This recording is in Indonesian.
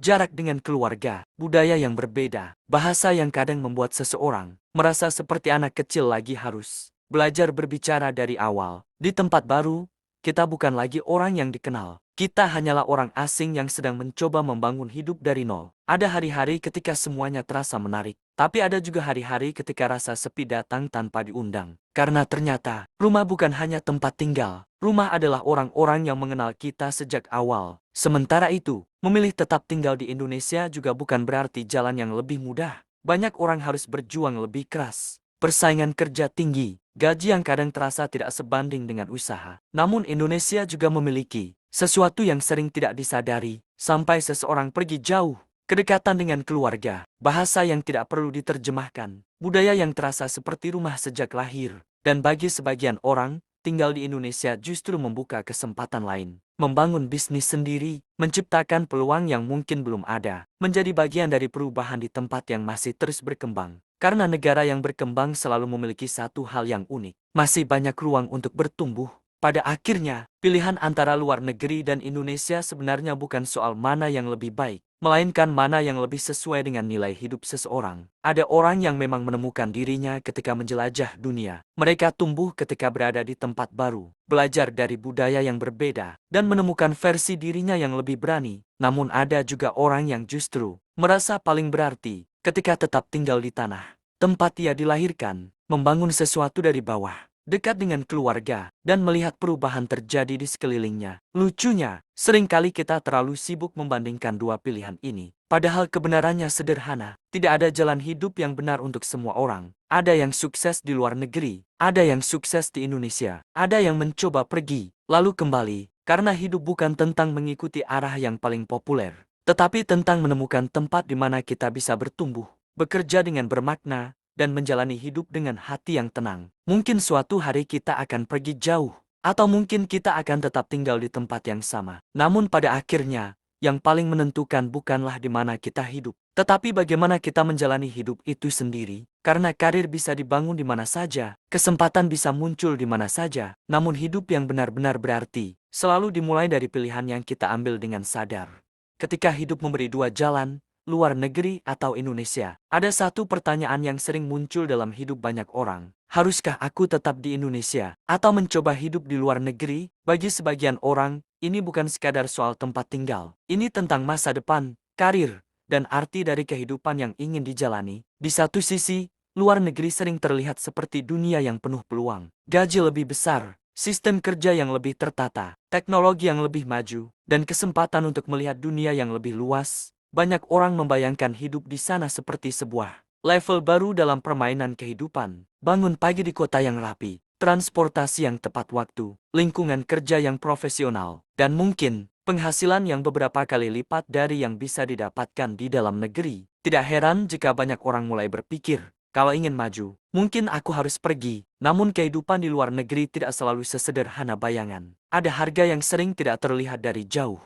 jarak dengan keluarga, budaya yang berbeda, bahasa yang kadang membuat seseorang merasa seperti anak kecil lagi harus belajar berbicara dari awal. Di tempat baru, kita bukan lagi orang yang dikenal. Kita hanyalah orang asing yang sedang mencoba membangun hidup dari nol. Ada hari-hari ketika semuanya terasa menarik, tapi ada juga hari-hari ketika rasa sepi datang tanpa diundang. Karena ternyata, rumah bukan hanya tempat tinggal. Rumah adalah orang-orang yang mengenal kita sejak awal. Sementara itu, memilih tetap tinggal di Indonesia juga bukan berarti jalan yang lebih mudah. Banyak orang harus berjuang lebih keras. Persaingan kerja tinggi, gaji yang kadang terasa tidak sebanding dengan usaha. Namun Indonesia juga memiliki sesuatu yang sering tidak disadari, sampai seseorang pergi jauh. Kedekatan dengan keluarga, bahasa yang tidak perlu diterjemahkan, budaya yang terasa seperti rumah sejak lahir. Dan bagi sebagian orang, tinggal di Indonesia justru membuka kesempatan lain. Membangun bisnis sendiri, menciptakan peluang yang mungkin belum ada, menjadi bagian dari perubahan di tempat yang masih terus berkembang. Karena negara yang berkembang selalu memiliki satu hal yang unik, masih banyak ruang untuk bertumbuh. Pada akhirnya, pilihan antara luar negeri dan Indonesia sebenarnya bukan soal mana yang lebih baik, melainkan mana yang lebih sesuai dengan nilai hidup seseorang. Ada orang yang memang menemukan dirinya ketika menjelajah dunia. Mereka tumbuh ketika berada di tempat baru, belajar dari budaya yang berbeda, dan menemukan versi dirinya yang lebih berani. Namun ada juga orang yang justru merasa paling berarti ketika tetap tinggal di tanah tempat ia dilahirkan, membangun sesuatu dari bawah, dekat dengan keluarga, dan melihat perubahan terjadi di sekelilingnya. Lucunya, seringkali kita terlalu sibuk membandingkan dua pilihan ini. Padahal kebenarannya sederhana, tidak ada jalan hidup yang benar untuk semua orang. Ada yang sukses di luar negeri, ada yang sukses di Indonesia, ada yang mencoba pergi, lalu kembali, karena hidup bukan tentang mengikuti arah yang paling populer, tetapi tentang menemukan tempat di mana kita bisa bertumbuh, bekerja dengan bermakna, dan menjalani hidup dengan hati yang tenang. Mungkin suatu hari kita akan pergi jauh, atau mungkin kita akan tetap tinggal di tempat yang sama. Namun pada akhirnya, yang paling menentukan bukanlah di mana kita hidup, tetapi bagaimana kita menjalani hidup itu sendiri. Karena karir bisa dibangun di mana saja, kesempatan bisa muncul di mana saja, namun hidup yang benar-benar berarti selalu dimulai dari pilihan yang kita ambil dengan sadar. Ketika hidup memberi dua jalan, luar negeri atau Indonesia, ada satu pertanyaan yang sering muncul dalam hidup banyak orang. Haruskah aku tetap di Indonesia atau mencoba hidup di luar negeri? Bagi sebagian orang, ini bukan sekadar soal tempat tinggal. Ini tentang masa depan, karir, dan arti dari kehidupan yang ingin dijalani. Di satu sisi, luar negeri sering terlihat seperti dunia yang penuh peluang. Gaji lebih besar, sistem kerja yang lebih tertata, teknologi yang lebih maju, dan kesempatan untuk melihat dunia yang lebih luas. Banyak orang membayangkan hidup di sana seperti sebuah level baru dalam permainan kehidupan. Bangun pagi di kota yang rapi, transportasi yang tepat waktu, lingkungan kerja yang profesional, dan mungkin penghasilan yang beberapa kali lipat dari yang bisa didapatkan di dalam negeri. Tidak heran jika banyak orang mulai berpikir, kalau ingin maju, mungkin aku harus pergi. Namun kehidupan di luar negeri tidak selalu sesederhana bayangan. Ada harga yang sering tidak terlihat dari jauh.